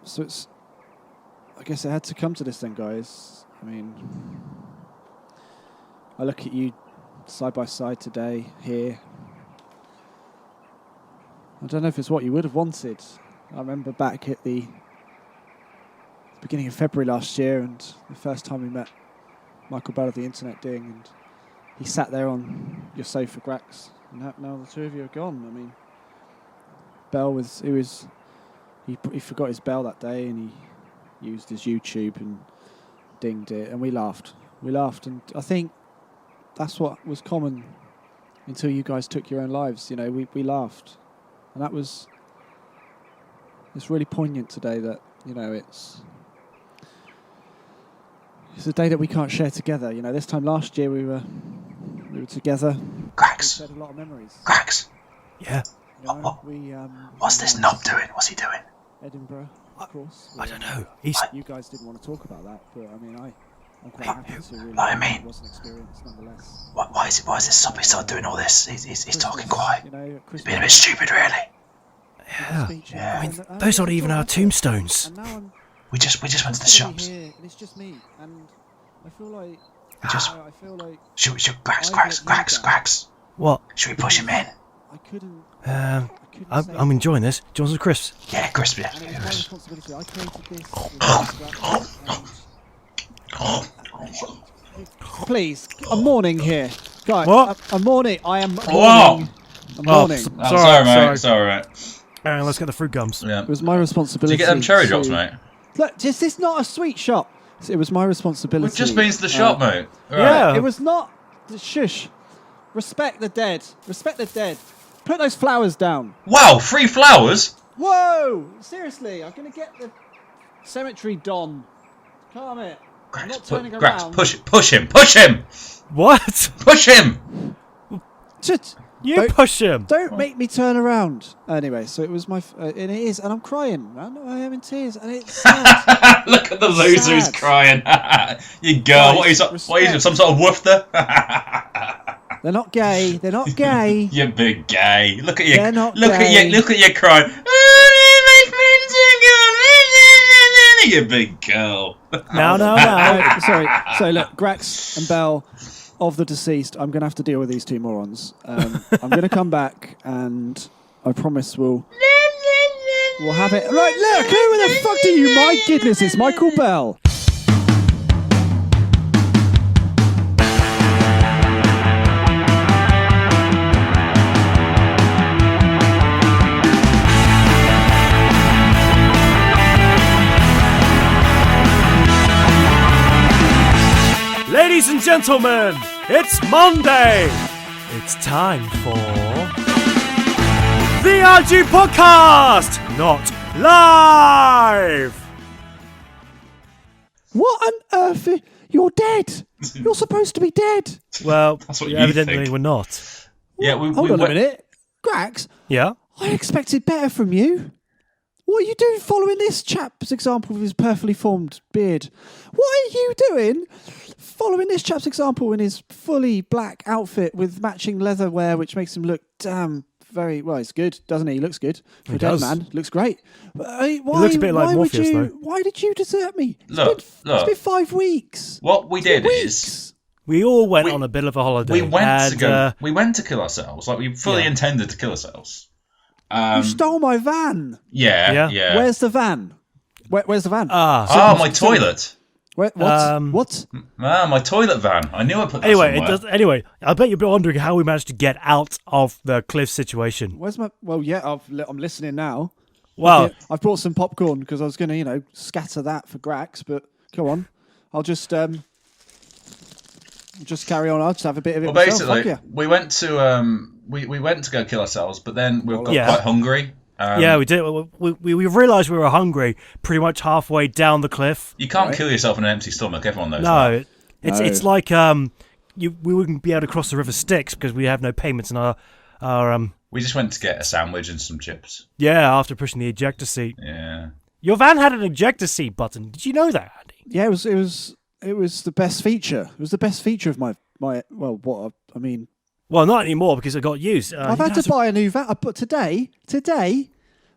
So it's. I guess it had to come to this then, guys. I mean, I look at you side by side today here. I don't know if it's what you would have wanted. I remember back at the beginning of February last year, and the first time we met Michael Bell of the Internet Ding, and he sat there on your sofa, Grax, and now the two of you are gone. I mean, Bell he forgot his bell that day, and he used his YouTube and dinged it, and we laughed, and I think that's what was common until you guys took your own lives. You know, we laughed, and it's really poignant today that, you know, it's a day that we can't share together. You know, this time last year we were together. Grax. We had a lot of memories. Grax. Yeah. You know, What's this knob doing? What's he doing? Edinburgh, of course. I don't know. You guys didn't want to talk about that, but I mean, I'm quite happy to really. I mean, it was an experience nonetheless. Why is this soppy start doing all this? He's talking quiet. You know, He's being a bit stupid, really. Yeah. I mean, those aren't even our tombstones. And now We just went to the shops. here, and it's just me, and I feel like. I feel like. Should Grax. What? Should we push him in? I couldn't. I'm enjoying this. Do you want some crisps? Yeah, crisp. Yeah. And it was my responsibility. I created this. Please, I'm mourning here, guys. What? I'm mourning. I am mourning. Whoa. I'm mourning. Sorry, mate. Sorry. Let's get the fruit gums. Yeah. It was my responsibility. Did you get them cherry drops, mate? Look, is this not a sweet shop? It was my responsibility. It just means the shop, mate. Right. Yeah. It was not. Shush. Respect the dead. Respect the dead. Put those flowers down. Wow, free flowers? Whoa! Seriously, I'm going to get the cemetery don. Calm it. I'm not turning around. Push him! What? Push him! Just, Push him. don't make me turn around. Anyway, so it was my... and it is, and I'm crying. I am in tears, and it's sad. Look at the loser who's crying. You girl, what are you, some sort of woofter? They're not gay. They're not gay. You big gay. Look at you. They're not look gay. at you crying. My friends are gone. You big girl. No. Sorry. So look, Grax and Bell of the deceased. I'm going to have to deal with these two morons. I'm going to come back, and I promise we'll have it. Right, look, who the fuck are you? My goodness, it's Michael Bell. Ladies and gentlemen, it's Monday. It's time for the AhhGee Podcast, not live. What on earth? You're dead. You're supposed to be dead. Well, That's what you evidently think. we're not. Yeah, Hold on a minute. Grax, Yeah? I expected better from you. What are you doing following this chap's example with his perfectly formed beard? What are you doing following this chap's example in his fully black outfit with matching leatherwear, which makes him look very well? He's good, doesn't he? He looks good for a dead man. Looks great. He looks a bit like Morpheus, though. Why did you desert me? Look. It's been 5 weeks. What we did is We all went on a bit of a holiday. we went to kill ourselves. Like we fully intended to kill ourselves. You stole my van. Yeah. Where's the van? Where's the van? My toilet. What? What? My toilet van. I knew I put that somewhere. Anyway, I bet you're wondering how we managed to get out of the cliff situation. Where's my? Well, yeah, I'm listening now. Well, I've brought some popcorn because I was going to, scatter that for Grax. But come on, I'll just carry on. I'll just have a bit of it. Well, myself. basically, we went to we went to go kill ourselves, but then we got quite hungry. We did. We realised we were hungry pretty much halfway down the cliff. You can't kill yourself on an empty stomach. Everyone knows that. It's like we wouldn't be able to cross the River Styx because we have no payments in our We just went to get a sandwich and some chips. Yeah, after pushing the ejector seat. Yeah. Your van had an ejector seat button. Did you know that, Andy? Yeah, it was the best feature. It was the best feature of my Well, not anymore because it got used. I've had to buy a new van. But today,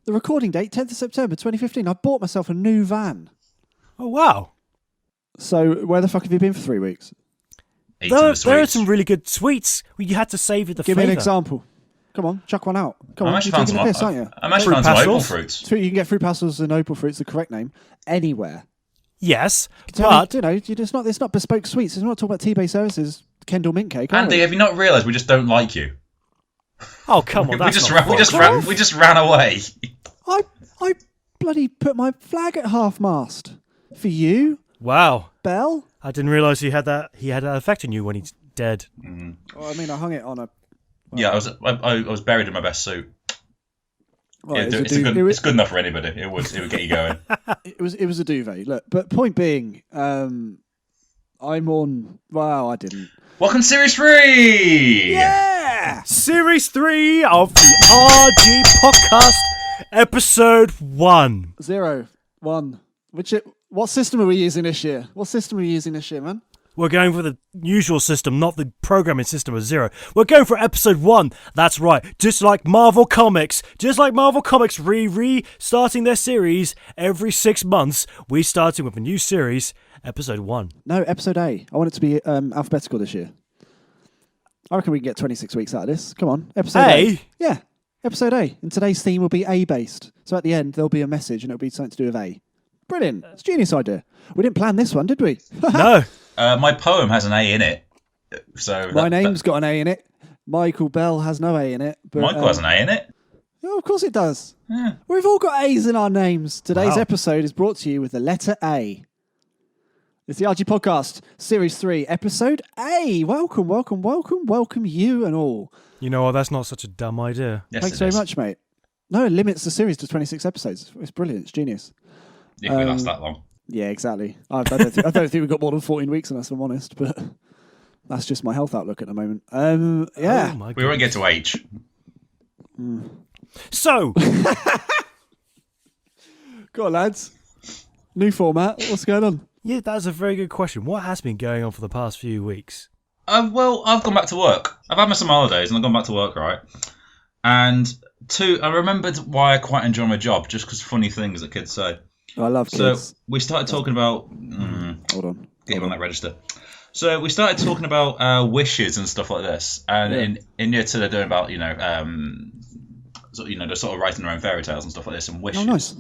The recording date, 10th of September 2015. I bought myself a new van. Oh, wow. So where the fuck have you been for 3 weeks? There are some really good sweets. You had to savour the Give flavour. me an example. Come on, chuck one out. Come on, I'm you're actually taking a piss, aren't you? I'm actually found some opal fruits. You can get fruit pastels and opal fruits, the correct name, anywhere. Yes, but it's not bespoke sweets. It's not talking about tea-based services. Kendall mint cake. Andy, have you not realised we just don't like you? Oh come on, we just ran away. I bloody put my flag at half-mast for you. Wow, Bell. I didn't realise he had that effect on you when he's dead. Mm. Well, I mean, I hung it on a. Yeah, I was buried in my best suit. Right, it's good enough for anybody. It would get you going. It was a duvet. Look, but point being, I'm on. Wow, I didn't. Welcome to Series 3! Yeah! Series 3 of the AhhGee Podcast, Episode 1. 0, 1. What system are we using this year? Man? We're going for the usual system, not the programming system of 0. We're going for Episode 1. That's right. Just like Marvel Comics restarting their series every 6 months, we starting with a new series, Episode 1. No, Episode A. I want it to be alphabetical this year. I reckon we can get 26 weeks out of this. Come on. Episode A? Yeah. Episode A. And today's theme will be A-based. So at the end, there'll be a message and it'll be something to do with A. Brilliant. It's a genius idea. We didn't plan this one, did we? No. My poem has an A in it. So my name's got an A in it. Michael Bell has no A in it. But, Michael has an A in it? Oh, of course it does. Yeah. We've all got A's in our names. Today's episode is brought to you with the letter A. It's the AhhGee Podcast, Series 3, Episode A. Welcome you and all. You know what, that's not such a dumb idea. Yes, Thanks very much, mate. No, it limits the series to 26 episodes. It's brilliant. It's genius. If we last that long. Yeah, exactly. I don't think we've got more than 14 weeks on us, if I'm honest, but that's just my health outlook at the moment. Yeah. Oh we won't get to H. So. Go on, lads. New format. What's going on? Yeah, that's a very good question. What has been going on for the past few weeks? Well, I've gone back to work. I've had my summer holidays and I've gone back to work, right? And I remembered why I quite enjoy my job, just because funny things that kids say. I love kids. So we started talking about... Hold on. Get you on that register. So we started talking about wishes and stuff like this. And in year 2, they're doing about, they're sort of writing their own fairy tales and stuff like this and wishes. Oh, nice.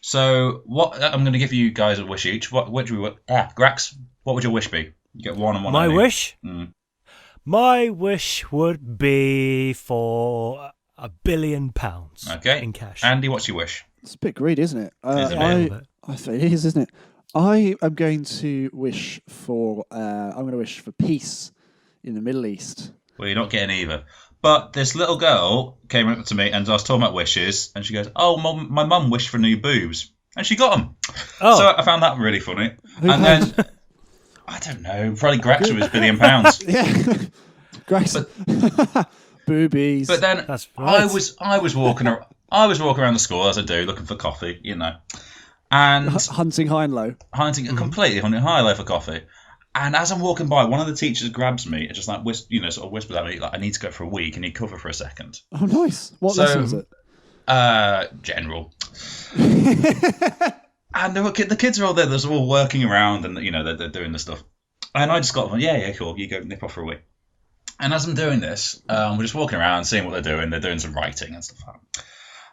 So I'm going to give you guys a wish each. Grax, what would your wish be? You get one and one. My only. wish? Mm. My wish would be for £1 billion in cash. Andy, what's your wish? It's a bit greedy, isn't it? I think it is, isn't it? I am going to wish for peace in the Middle East. Well, you're not getting either. But this little girl came up to me and I was talking about wishes, and she goes, "Oh, my mum wished for new boobs," and she got them. Oh. So I found that really funny. Then I don't know, probably Grax with his £1 billion. Yeah, Grax. Boobies. But then that's right. I was walking around the school as I do, looking for coffee, and hunting high and low, completely hunting high and low for coffee. And as I'm walking by, one of the teachers grabs me and just like whispers at me, like, "I need to go for a wee. Can you cover for a second?" Oh, nice. What lesson was it? General. And the kids are all there. They're all working around, and they're doing the stuff. And I just got, yeah, cool. You go nip off for a wee. And as I'm doing this, we're just walking around, seeing what they're doing. They're doing some writing and stuff like that.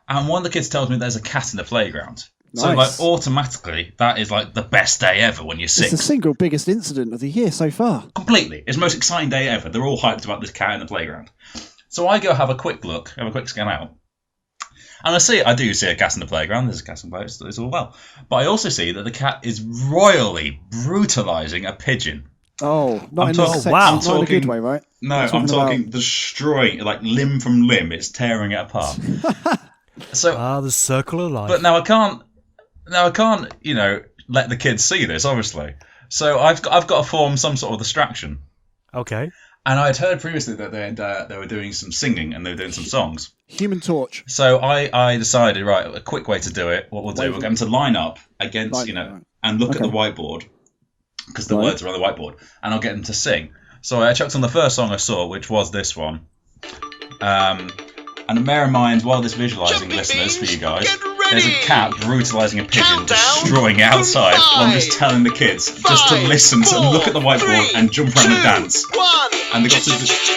And one of the kids tells me there's a cat in the playground. Nice. So, automatically, that is, the best day ever when you're 6. It's the single biggest incident of the year so far. Completely. It's the most exciting day ever. They're all hyped about this cat in the playground. So I go have a quick scan out. And I do see a cat in the playground. There's a cat in the playground. It's all well. But I also see that the cat is royally brutalising a pigeon. Oh, not in a good way, right? No, I'm talking destroying, limb from limb. It's tearing it apart. So the circle of life. But now I can't, let the kids see this, obviously. So I've got to form some sort of distraction. Okay. And I had heard previously that they were doing some singing and they were doing some songs. Human Torch. So I decided, right, a quick way to do it. What we'll do, we'll get them to line up against, and look at the whiteboard, because the words are on the whiteboard, and I'll get them to sing. So I chucked on the first song I saw, which was this one. And And bear in mind, while this visualising, listeners, for you guys, there's a cat brutalising a pigeon, destroying it outside, while I'm just telling the kids just to listen to and look at the whiteboard and jump around and dance. And they got to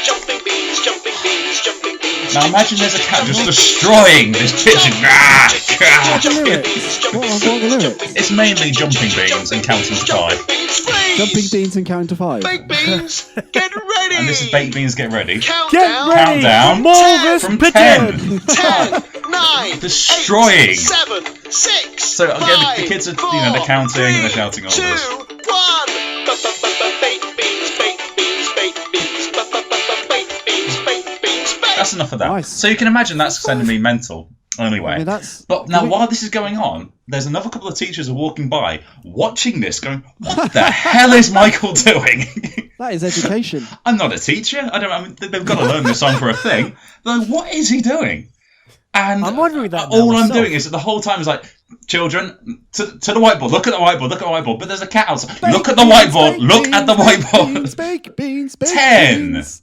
jumping beans, jumping beans, jumping beans. Now imagine there's a cat just destroying this pigeon. What are the lyrics? What are the lyrics? It's mainly jumping beans and counting to 5. Jumping beans and counting to 5. Baked beans, get ready. And this is baked beans, get ready. Get ready! Countdown. Maul this From pigeon! 10, 9, Destroying. 8, 7, 6. So again, the kids are, they're counting and they're shouting all 2, this. 1. Baked beans, baked beans, baked beans, baked beans, baked beans, baked. That's enough of that. Nice. So you can imagine that's sending me mental. Anyway, I mean, that's. but now while this is going on, there's another couple of teachers are walking by, watching this, going, "What the hell is Michael doing?" That is education. I'm not a teacher. I mean, they've got to learn this song for a thing. They're like, what is he doing? And I'm wondering that now all I'm myself. doing is the whole time is like, children, to the whiteboard. Look at the whiteboard. Look at the whiteboard. But there's a cat outside. Look at the whiteboard. Look at the whiteboard. Baked beans, baked 10, beans.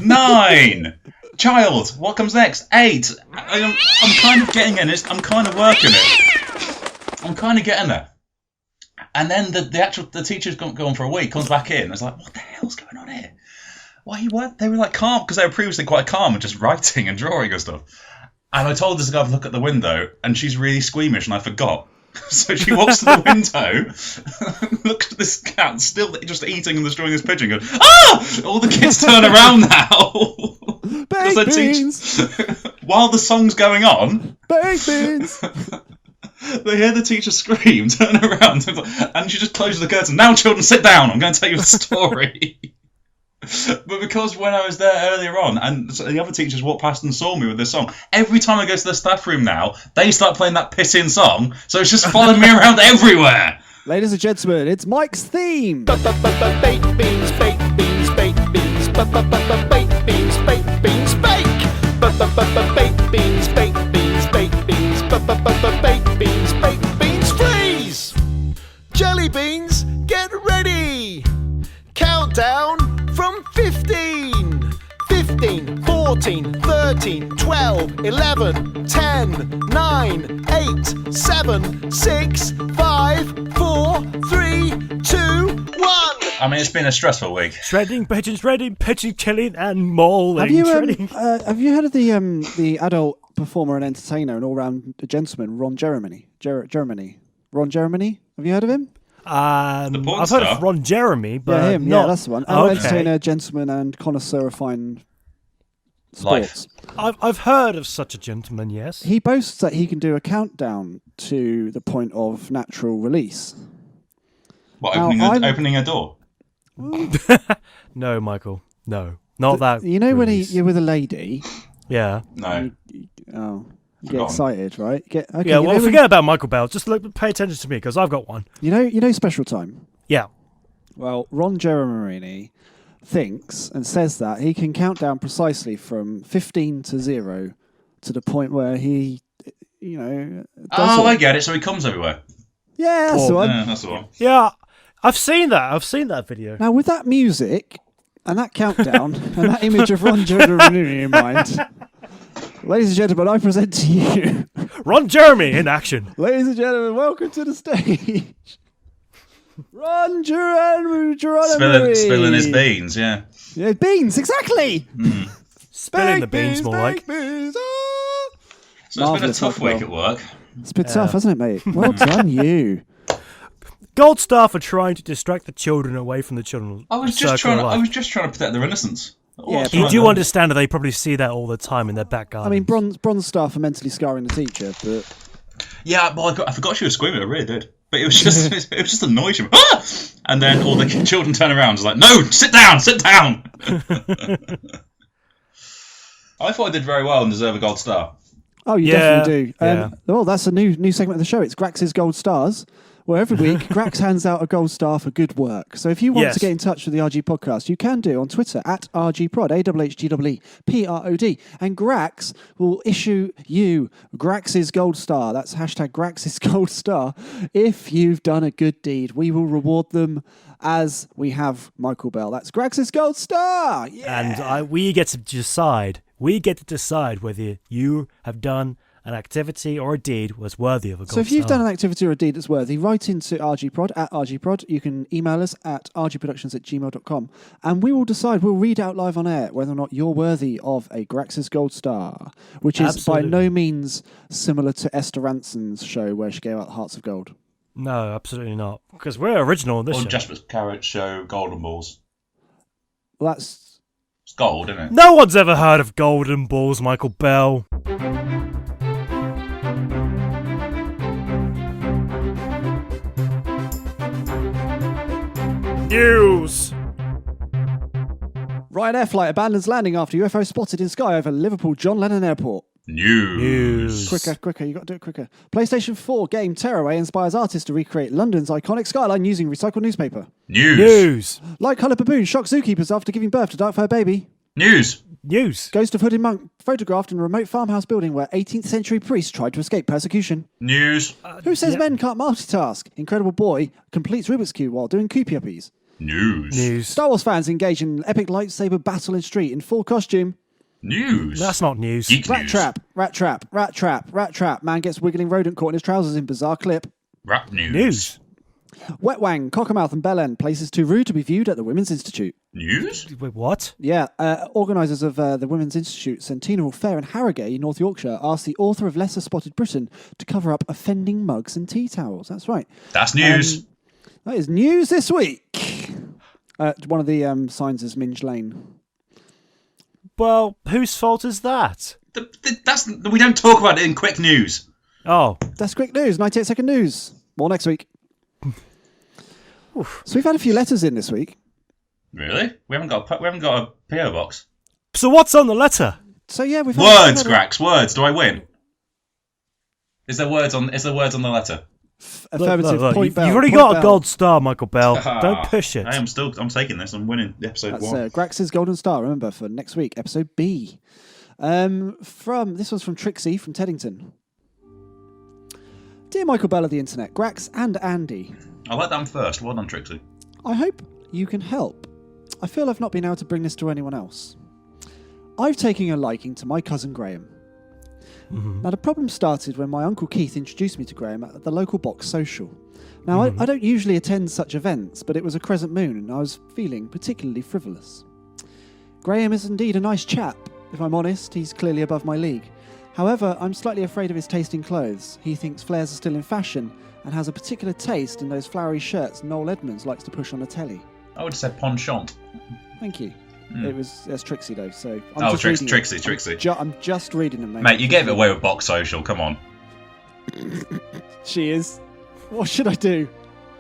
9. Child, what comes next? 8. I'm kind of getting in it. I'm kind of working it. I'm kind of getting there. And then the teacher's gone for a week, comes back in. It's like, what the hell's going on here? Why weren't they were like calm because they were previously quite calm and just writing and drawing and stuff. And I told her to go have a look at the window, and she's really squeamish, and I forgot. So she walks to the window, looks at this cat still just eating and destroying this pigeon, and goes, "Ah!" All the kids turn around now. Baked beans. While the song's going on, Baked beans. they hear the teacher scream, turn around, and she just closes the curtain. Now, children, sit down. I'm going to tell you a story. But because when I was there earlier on, and the other teachers walked past and saw me with this song, every time I go to the staff room now, they start playing that pissing song, so it's just following me around everywhere. Ladies and gentlemen, it's Mike's theme. Baked beans, baked beans, baked beans, baked beans, baked beans, bake. Baked beans, baked beans, baked beans, baked beans, baked beans, freeze. Jelly beans, get ready. Countdown from 15. 15, 14, 13, 12, 11, 10, 9, 8, 7, 6, 5, 4, 3, 2, 1. I mean, it's been a stressful week. Shredding, pigeon killing, and mauling. Have you shredding. have you heard of the adult performer and entertainer and all-round gentleman Ron Jeremy? Ron Jeremy? Have you heard of him? I've porn heard star? of Ron Jeremy, but Yeah, him. not. Yeah, that's the one. Okay. Entertainer, gentleman, and connoisseur of fine sports. I've heard of such a gentleman. Yes. He boasts that he can do a countdown to the point of natural release. What, Now, opening a door? No, Michael. No, not that. You know release. when you're with a lady. No. Yeah. You get Forgotten. excited, right? Okay, Yeah. you Well, know forget about Michael Bell. Just pay attention to me because I've got one. You know Special Time. Yeah. Well, Ron Jeremy thinks and says that he can count down precisely from 15 to 0 to the point where he, does Oh, it. I get it. So he comes everywhere. Yeah, that's the one. Yeah, that's the one. Yeah. I've seen that. I've seen that video. Now, with that music and that countdown and that image of Ron Jeremy in mind, ladies and gentlemen, I present to you, Ron Jeremy in action. ladies and gentlemen, welcome to the stage, Ron Jeremy. Spilling his beans, yeah. Yeah, beans, exactly. Spilling the beans, more like. Beans, So it's been a Marvellous, tough Michael week at work. It's a bit tough, hasn't it, mate? Well done, you. Gold Star for trying to distract the children away from the children. I was just trying to protect their innocence. Yeah, What's You wrong do there? understand that they probably see that all the time in their back garden. I mean, bronze star for mentally scarring the teacher, but Yeah, well, I forgot she was screaming. I really did. But it was just it was just a noise. Ah! And then all the children turn around and was like, "No, sit down, sit down." I thought I did very well and deserve a gold star. oh, you Yeah, definitely do. yeah. Well, that's a new segment of the show. It's Grax's Gold Stars, where every week Grax hands out a gold star for good work. So if you want Yes. to get in touch with the AhhGee Podcast, you can do on Twitter at AhhGeeProd, AhhGeeProd. And Grax will issue you Grax's Gold Star. That's hashtag Grax's Gold Star. If you've done a good deed, we will reward them as we have Michael Bell. That's Grax's Gold Star. Yeah. and we get to decide we get to decide whether you have done an activity or a deed was worthy of a gold So if you've star. done an activity or a deed that's worthy, write into AhhGeePod at AhhGeePod. You can email us at ahhgeeproductions@gmail.com, and we will decide, we'll read out live on air whether or not you're worthy of a Grax's Gold Star, which is Absolutely. by no means similar to Esther Ranson's show where she gave out Hearts of Gold. No, absolutely not. Because we're original on this Or show. Jasper Carrot show Golden Balls. Well, that's... It's gold, isn't it? No one's ever heard of Golden Balls, Michael Bell. News! Ryanair flight abandons landing after UFO spotted in sky over Liverpool John Lennon Airport. News. Quicker, you got to do it quicker. PlayStation 4 game Tearaway inspires artists to recreate London's iconic skyline using recycled newspaper. News. Light coloured baboon shocks zookeepers after giving birth to dark fur baby. News. Ghost of hooded monk photographed in a remote farmhouse building where 18th century priests tried to escape persecution. News. Who says men can't multitask? Incredible boy completes Rubik's Cube while doing Coopy-uppies. News. Star Wars fans engage in an epic lightsaber battle in street in full costume. News. That's not news. Geek Rat news. trap. Man gets wiggling rodent caught in his trousers in bizarre clip. Rap news. News. Wet Wang, Cockermouth and Bell End places too rude to be viewed at the Women's Institute. News. Wait, what? Yeah, organisers of the Women's Institute Centennial Fair in Harrogate, North Yorkshire, asked the author of Lesser Spotted Britain to cover up offending mugs and tea towels. That's right. That's news. That is news this week. One of the signs is Minge Lane. Well, whose fault is that? We don't talk about it in quick news. Oh, That's quick news, 98-second news. More next week. So we've had a few letters in this week. Really? We haven't got a PO box. so what's on the letter? So yeah, we've Words, had Grax. Words. Do I win? Is there words on the letter? affirmative Look, point you've Bell. already point got Bell. a gold star, Michael Bell. Don't push it. I'm taking this. I'm winning episode That's 1. Grax's Golden Star, remember, for next week, episode B. This was from Trixie from Teddington. Dear Michael Bell of the Internet, Grax and Andy, I like that one first. Well done, Trixie. I hope you can help. I feel I've not been able to bring this to anyone else. I've taken a liking to my cousin Graham. Now, the problem started when my Uncle Keith introduced me to Graham at the local box social. Now, I don't usually attend such events, but it was a crescent moon and I was feeling particularly frivolous. Graham is indeed a nice chap. If I'm honest, he's clearly above my league. However, I'm slightly afraid of his taste in clothes. He thinks flares are still in fashion and has a particular taste in those flowery shirts Noel Edmonds likes to push on the telly. I would have said penchant. Thank you. That's Trixie though, so Trixie. I'm just reading them, mate. Mate, you gave it away with Box Social. Come on. She is. What should I do?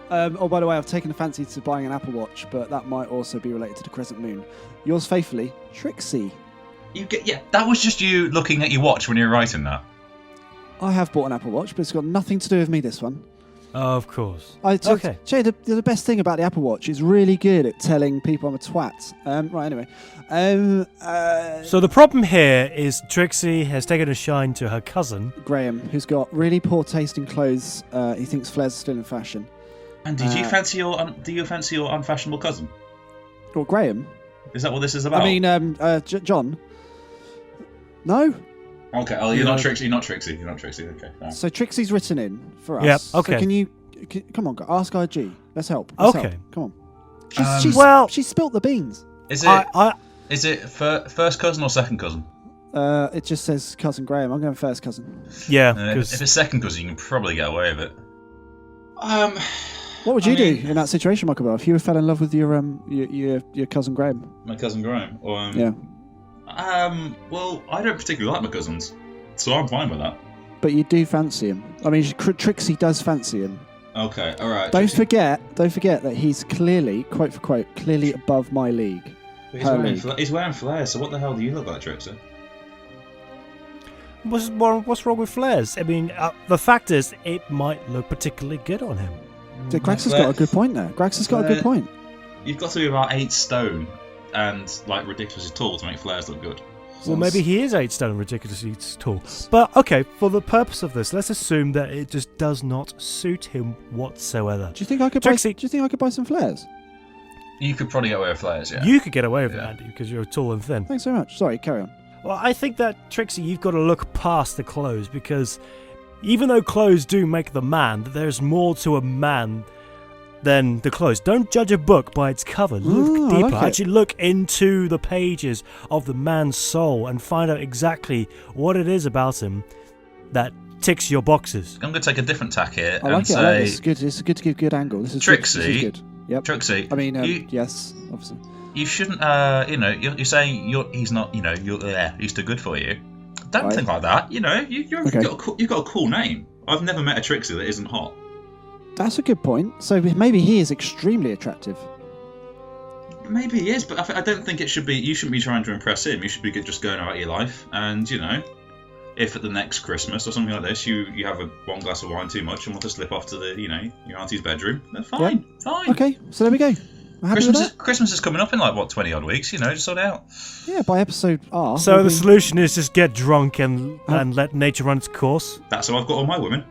Oh, by the way, I've taken a fancy to buying an Apple Watch, but that might also be related to the crescent moon. Yours faithfully, Trixie. That was just you looking at your watch when you were writing that. I have bought an Apple Watch, but it's got nothing to do with me, this one. Of course. Okay. Jay, the best thing about the Apple Watch is really good at telling people I'm a twat. Anyway. So the problem here is Trixie has taken a shine to her cousin. Graham, who's got really poor taste in clothes. He thinks flares are still in fashion. And do you fancy your unfashionable cousin? Or Graham? Is that what this is about? I mean, John? No? Okay. Oh, you're not Trixie. You're not Trixie. Okay. No. So Trixie's written in for us. Yep, okay. So come on, ask AhhGee. Let's help. Okay. Come on. She spilt the beans. Is it? Is it first cousin or second cousin? It just says cousin Graham. I'm going first cousin. Yeah. If it's second cousin, you can probably get away with it. What would you do in that situation, Michael Bell, if you fell in love with your cousin Graham? My cousin Graham. Or, yeah. Well, I don't particularly like my cousins, so I'm fine with that. But you do fancy him. I mean, Trixie does fancy him. Okay, all right. Don't forget that he's clearly, quote for quote, clearly above my league. He's wearing flares, so what the hell do you look like, Trixie? What's wrong with flares? I mean, the fact is, it might look particularly good on him. Grax has got a good point there. Grax has got a good point. You've got to be about 8 stone and like ridiculously tall to make flares look good. Well, maybe he is 8 stone and ridiculously tall. But okay, for the purpose of this, let's assume that it just does not suit him whatsoever. Do you think I could buy some flares? You could probably get away with flares, yeah. You could get away with it, Andy, because you're tall and thin. Thanks very much. Sorry, carry on. Well, I think that, Trixie, you've got to look past the clothes, because even though clothes do make the man, there's more to a man than the clothes. Don't judge a book by its cover. Look deeper. Actually look into the pages of the man's soul and find out exactly what it is about him that ticks your boxes. I'm going to take a different tack here I like and it. say... I like this. It's good. It's good to give good angle. This is Trixie. Good. This is good. Yep. Trixie. I mean, yes, obviously. You shouldn't, you're saying he's not, he's too good for you. Don't Right. think like that. You've Okay. got a cool name. I've never met a Trixie that isn't hot. That's a good point. So maybe he is extremely attractive. Maybe he is, but I don't think it should be. You shouldn't be trying to impress him. You should be just going about your life. And if at the next Christmas or something like this, you have one glass of wine too much and want to slip off to the your auntie's bedroom, then fine, fine. Okay, so there we go. I'm happy with that. Christmas is coming up in 20 odd weeks. Just sort it out. Yeah, by episode R. So the solution is just get drunk and let nature run its course? That's how I've got all my women.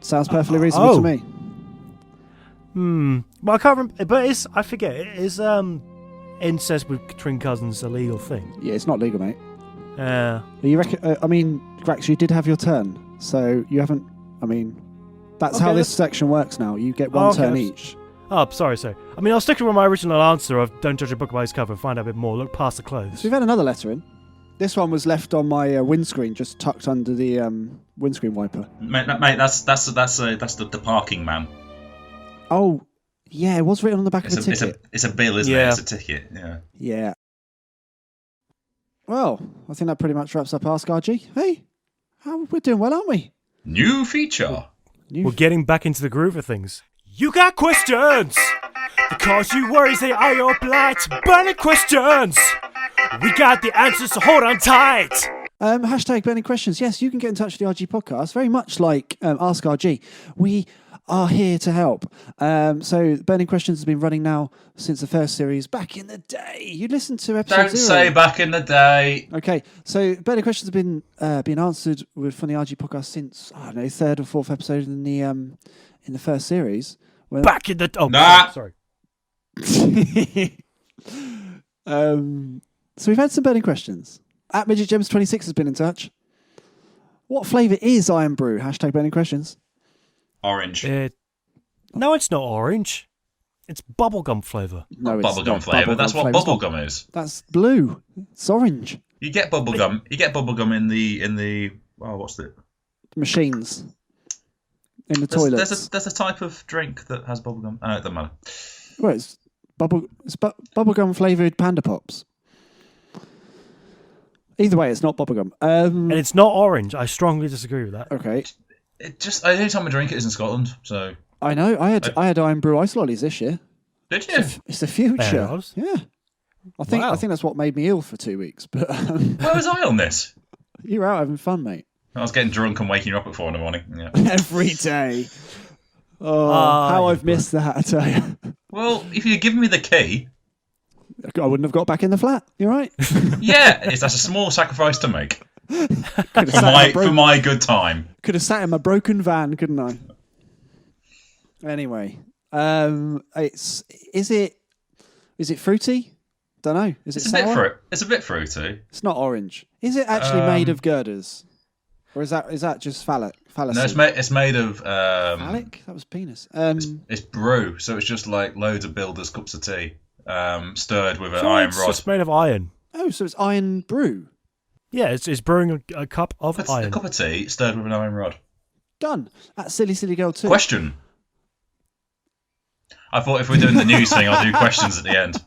Sounds perfectly reasonable to me. Well, I can't remember, but I forget. Is incest between cousins a legal thing? Yeah, it's not legal, mate. You reckon? Grax, you did have your turn, so you haven't. That's Okay, how this section works now. You get one turn each. Oh, sorry. I'll stick with my original answer of don't judge a book by its cover, find out a bit more, look past the clothes. So we've had another letter in. This one was left on my windscreen, just tucked under the windscreen wiper. Mate, that's the parking man. Oh, yeah, it was written on the back of the ticket. It's a bill, isn't it? It's a ticket. Yeah. Yeah. Well, I think that pretty much wraps up AhhGee. Hey, we're doing well, aren't we? New feature. We're getting back into the groove of things. You got questions! Because you worries they are your blight. Burning questions! We got the answers, so hold on tight! Hashtag burning questions. Yes, you can get in touch with the AhhGee podcast, very much like AskRG. We are here to help. So burning questions has been running now since the first series back in the day. You listened to episode Don't 0. say back in the day. Okay, so burning questions have been answered from the AhhGee podcast since third or fourth episode in the first series. Back in the sorry. So we've had some burning questions. At Midget Gems 26 has been in touch. What flavour is Iron Brew? Hashtag burning questions. Orange. No, it's not orange. It's bubblegum flavour. No, it's bubblegum flavour. That's what bubblegum is. That's blue. It's orange. You get bubblegum. You get bubblegum in the. Oh, what's it? Machines. In the toilets. There's a type of drink that has bubblegum. It doesn't matter. Well, it's bubblegum flavoured Panda Pops. Either way, it's not bubblegum. And it's not orange. I strongly disagree with that. Okay. The only time I drink it is in Scotland, so... I know. I had Iron Brew Ice Lollies this year. Did you? It's the future. Yeah. I think that's what made me ill for 2 weeks. But where was I on this? You were out having fun, mate. I was getting drunk and waking you up at 4 a.m. Yeah. Every day. Oh, how I've missed that, I tell you. Well, if you'd given me the key... I wouldn't have got back in the flat. You're right. Yeah, that's a small sacrifice to make. For my good time. Could have sat in my broken van, couldn't I? Anyway, is it fruity? Don't know. Is it sour? It's a bit fruity. It's not orange. Is it actually made of girders, or is that just fallacy? No, it's made of phallic. That was penis. It's brew, so it's just like loads of builders' cups of tea, stirred with an iron rod. It's just made of iron. Oh, so it's iron brew. Yeah, it's brewing a cup of iron. A cup of tea stirred with an iron rod. Done. That's silly girl too. Question. I thought if we're doing the news thing, I'll do questions at the end.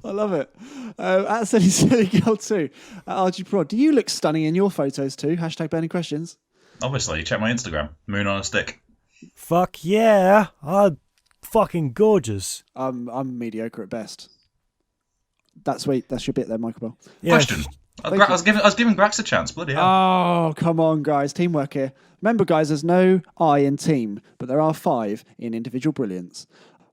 I love it. At silly girl too. At AhhGee Prod. Do you look stunning in your photos too? Hashtag burning questions. Obviously, check my Instagram. Moon on a stick. Fuck yeah. I'm fucking gorgeous. I'm mediocre at best. That's sweet. That's your bit there, Michael Bell. Yeah. Question. I was giving Grax a chance. Bloody hell. Oh, come on, guys. Teamwork here. Remember, guys, there's no I in team, but there are 5 in individual brilliance.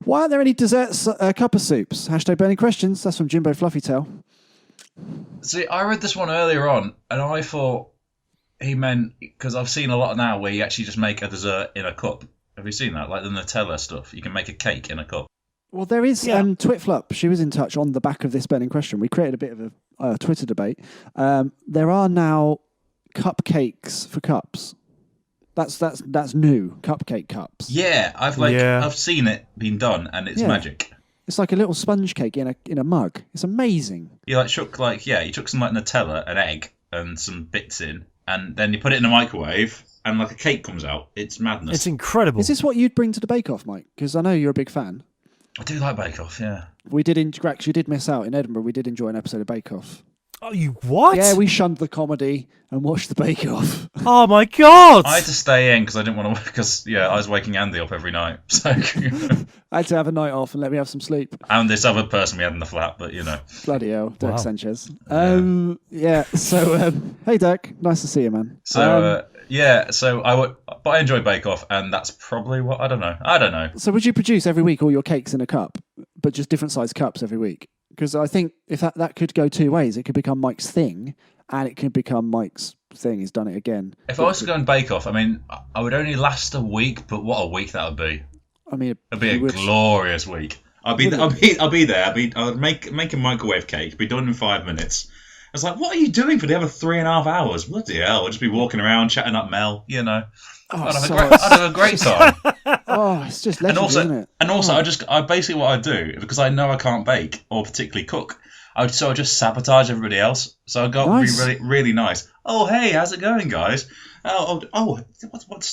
Why aren't there any desserts, cup of soups? Hashtag burning questions. That's from Jimbo Fluffytail. See, I read this one earlier on, and I thought he meant, because I've seen a lot now where you actually just make a dessert in a cup. Have you seen that? Like the Nutella stuff. You can make a cake in a cup. Well, there is Twitflup. She was in touch on the back of this burning question. We created a bit of Twitter debate. There are now cupcakes for cups. That's new. Cupcake cups. Yeah, I've seen it being done, and it's magic. It's like a little sponge cake in a mug. It's amazing. You chuck some Nutella, an egg, and some bits in, and then you put it in the microwave, and like a cake comes out. It's madness. It's incredible. Is this what you'd bring to the Bake Off, Mike? Because I know you're a big fan. I do like Bake Off, yeah. We did Grax, you did miss out in Edinburgh. We did enjoy an episode of Bake Off. Oh, you what? Yeah, we shunned the comedy and watched the Bake Off. Oh my god! I had to stay in because I didn't want to. Because I was waking Andy up every night. So I had to have a night off and let me have some sleep. And this other person we had in the flat, but Bloody hell, Dirk Wow. Sanchez. So hey Dirk, nice to see you, man. So but I enjoy Bake Off, and that's probably what I don't know. So would you produce every week all your cakes in a cup, but just different size cups every week? Because I think if that could go two ways, it could become Mike's thing, and it could become Mike's thing. He's done it again. If I was to go and Bake Off, I mean, I would only last a week, but what a week that would be! I mean, it'd be a glorious week. I'll be there. I'll make a microwave cake. Be done in 5 minutes. I was like, what are you doing for the other 3.5 hours? Bloody hell! I'll just be walking around chatting up Mel. I'd have a great time. Oh, it's just legendary, isn't it? And also, I basically what I do, because I know I can't bake or particularly cook, I just sabotage everybody else. So I got be really, really nice. Oh, hey, how's it going, guys? Oh,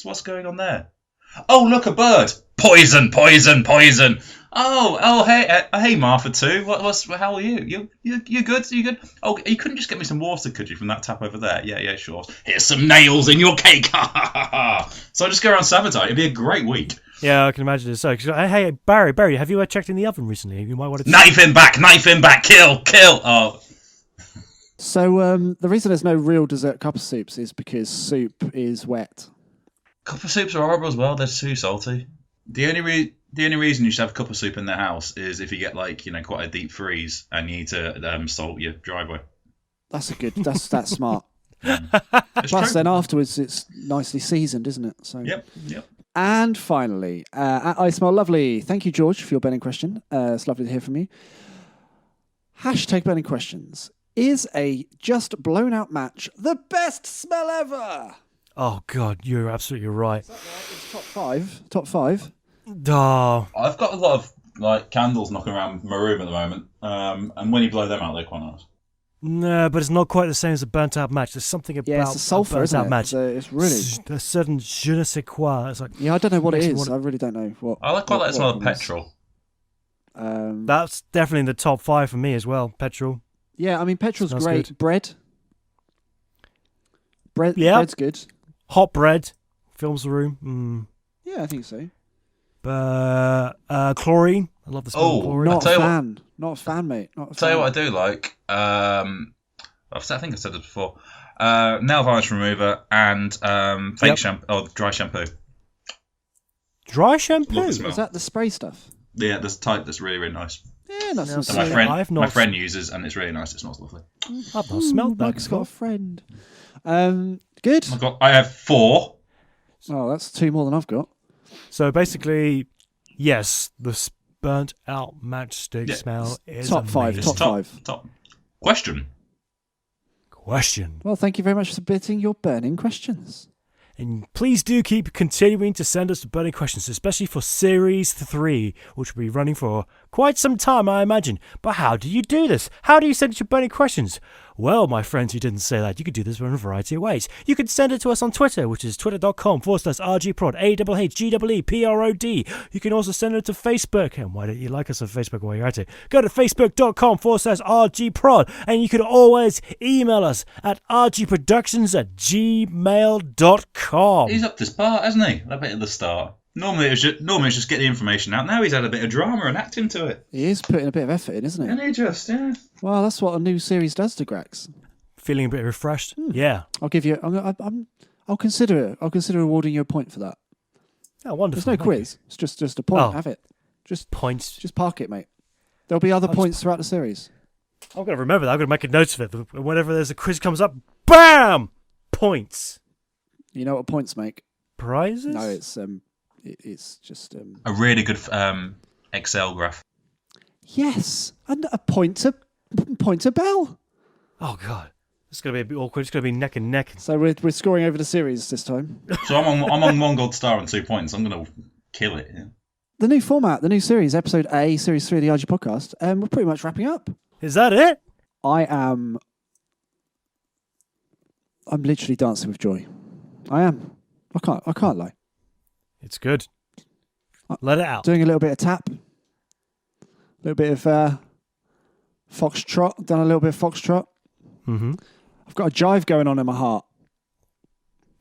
what's going on there? Oh, look, a bird. Poison, poison, poison. Oh, hey, Martha too. How are you? You good? You good? Oh, you couldn't just get me some water, could you, from that tap over there? Yeah, sure. Here's some nails in your cake. So I just go around sabotage. It'd be a great week. Yeah, I can imagine it. So, hey, Barry, have you checked in the oven recently? You might want to knife him back, kill. Oh. So the reason there's no real dessert cup of soups is because soup is wet. Cup of soups are horrible as well. They're too salty. The only reason you should have a cup of soup in the house is if you get quite a deep freeze and you need to salt your driveway. That's that's smart. It's Plus, true. then afterwards it's nicely seasoned, isn't it? So. Yep. And finally, I Smell Lovely. Thank you, George, for your burning question. It's lovely to hear from you. Hashtag burning questions. Is a just blown out match the best smell ever? Oh god, you're absolutely right. Is that right? It's top five. Top five. Oh, I've got a lot of candles knocking around my room at the moment, and when you blow them out, they're quite nice. no, but it's not quite the same as a burnt out match. There's something about It's a sulfur, burnt isn't out it? match. It's really. A certain je ne sais quoi. It's like Yeah, I don't know what it makes you is. I really don't know what. I quite like the smell of it is. petrol. that's definitely in the top 5 for me as well. Petrol. Yeah, I mean petrol's Smells great. good. Bread. Yeah. Bread's good. Hot bread fills the room. Yeah, I think so. Chlorine. I love the smell of chlorine. Not tell a you what- fan. Not a fan, mate. Not a fan. Tell you what I do like. I think I said this before. Nail varnish remover and fake shampoo or dry shampoo. Dry shampoo. Love the smell. Is that the spray stuff? Yeah, there's a type that's really, really nice. Yeah, that's No, not so And I've my not- friend uses, and it's really nice. It smells lovely. I've not smelled that Mike's got before. a friend. Good. I have 4. Oh, that's 2 more than I've got. So basically, yes, the burnt out matchstick smell is top 5. amazing. Top 5. Top. Question. Question. Well, thank you very much for submitting your burning questions. And please do keep continuing to send us burning questions, especially for Series 3, which will be running for quite some time, I imagine. But how do you do this? How do you send us your burning questions? Well, my friends who didn't say that, you could do this in a variety of ways. You could send it to us on Twitter, which is twitter.com/AhhGeeProd, AhhGeeProd. You can also send it to Facebook. And why don't you like us on Facebook while you're at it? Go to facebook.com/AhhGeeProd. And you can always email us at ahhgeeproductions@gmail.com. He's up to part, hasn't he? A bit at the start. Normally it's just get the information out. Now he's had a bit of drama and acting to it. He is putting a bit of effort in, isn't And he? he just, yeah. Well, that's what a new series does to Grax. Feeling a bit refreshed? Yeah. I'll give you. I'll consider it. I'll consider awarding you a point for that. Oh, wonderful. There's no Thank you. quiz. It's just a point. Oh. Have it. Just Points. park it, mate. There'll be other points throughout the series. I'm going to remember that. I'm going to make a note of it. Whenever there's a quiz comes up, BAM! Points. You know what points make? Prizes? No, it's just A really good Excel graph. yes, and a point to Bell. Oh, God. It's going to be a bit awkward. It's going to be neck and neck. So we're scoring over the series this time. So I'm on one gold star and 2 points. I'm going to kill it. Yeah. The new format, the new series, episode A, series 3 of the AhhGee Podcast. We're pretty much wrapping up. Is that it? I'm literally dancing with joy. I am. I can't lie. It's good. Let it out. Doing a little bit of tap. A little bit of foxtrot. Done a little bit of foxtrot. Mm-hmm. I've got a jive going on in my heart.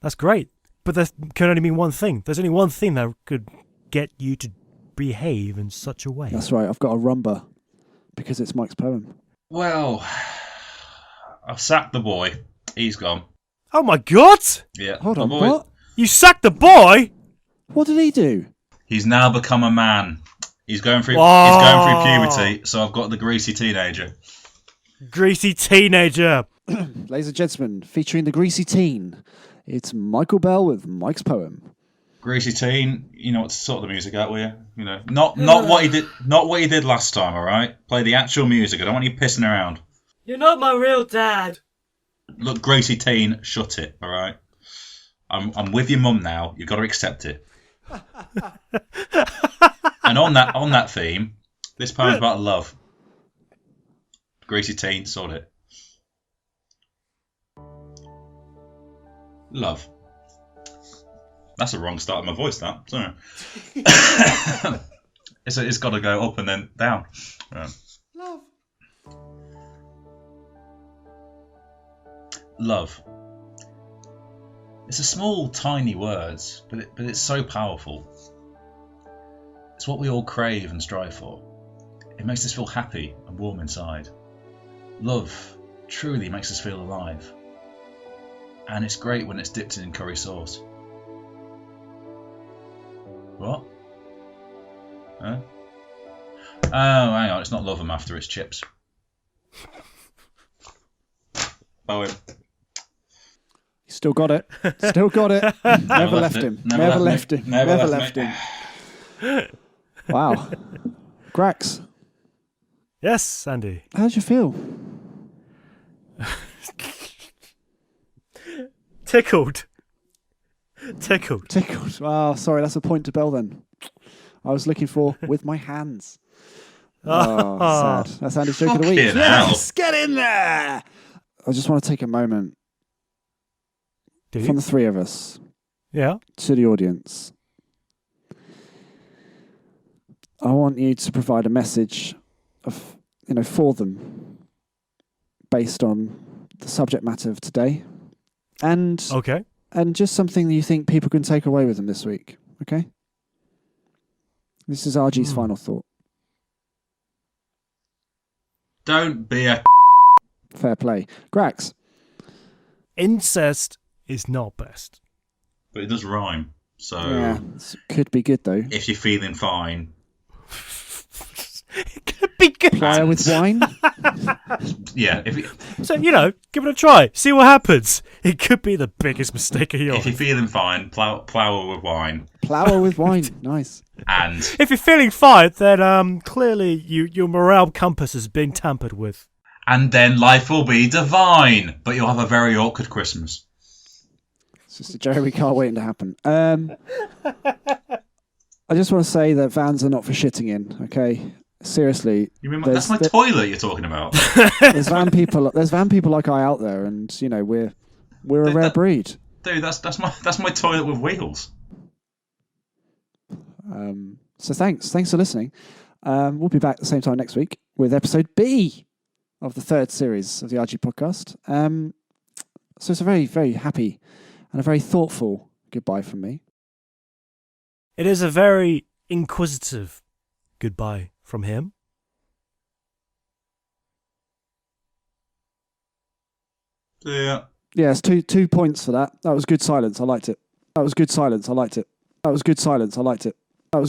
That's great. But there can only mean one thing. There's only one thing that could get you to behave in such a way. That's right. I've got a rumba because it's Mike's poem. Well, I've sacked the boy. He's gone. Oh, my God! Yeah. Hold on, boy. what? You sacked the boy? What did he do? He's now become a man. He's going through puberty, so I've got the greasy teenager. Greasy teenager. Ladies and gentlemen, featuring the greasy teen, it's Michael Bell with Mike's poem. Greasy teen, you know what to sort the music out, will you? You know, not what he did last time. All right, play the actual music. I don't want you pissing around. You're not my real dad. Look, greasy teen, shut it. All right, I'm with your mum now. You've got to accept it. And on that theme, this poem's about love. Greasy teen, sort it. Love. That's a wrong start of my voice, that. Sorry. It's got to go up and then down. Love. Love. It's a small, tiny word, but it's so powerful. It's what we all crave and strive for. It makes us feel happy and warm inside. Love truly makes us feel alive. And it's great when it's dipped in curry sauce. What? Huh? Oh, hang on, it's not love I'm after, it's chips. Poem. Still got it. Still got it. Never left him. Never left him. Never left him. Wow. Grax, Yes, Andy. how'd you feel? Tickled. Tickled. Tickled. Oh, sorry, that's a point to Bell then. I was looking for with my hands. Oh, sad. That's Andy's joke of the week. Fucking hell. Yes, get in there. I just want to take a moment Do from you? the three of us Yeah. to the audience. I want you to provide a message of, for them based on the subject matter of today and Okay. and just something that you think people can take away with them this week. Okay? This is AhhGee's final thought. Don't be a Fair play. Grax. Incest is not best. but it does rhyme. So Yeah, this could be good though. if you're feeling fine, It could be good. Plier with wine. yeah, if you, So, give it a try. See what happens. It could be the biggest mistake of your if you're life. feeling fine, plow with wine, Plower with wine. Nice. and If you're feeling fine, then clearly your morale compass is being tampered with. then life will be divine. But you'll have a very awkward Christmas. It's just a joke we can't wait to happen. I just want to say that vans are not for shitting in, okay? Seriously. You mean There's- that's my toilet you're talking about? There's van people like I out there, and we're a rare breed. Dude, that's my toilet with wheels. So thanks for listening. We'll be back at the same time next week with episode B of the third series of the AhhGee Podcast. So it's a very, very happy and a very thoughtful goodbye from me. It is a very inquisitive goodbye from him. Yeah. Yes, two points for that. That was good silence. I liked it. That was good silence. I liked it.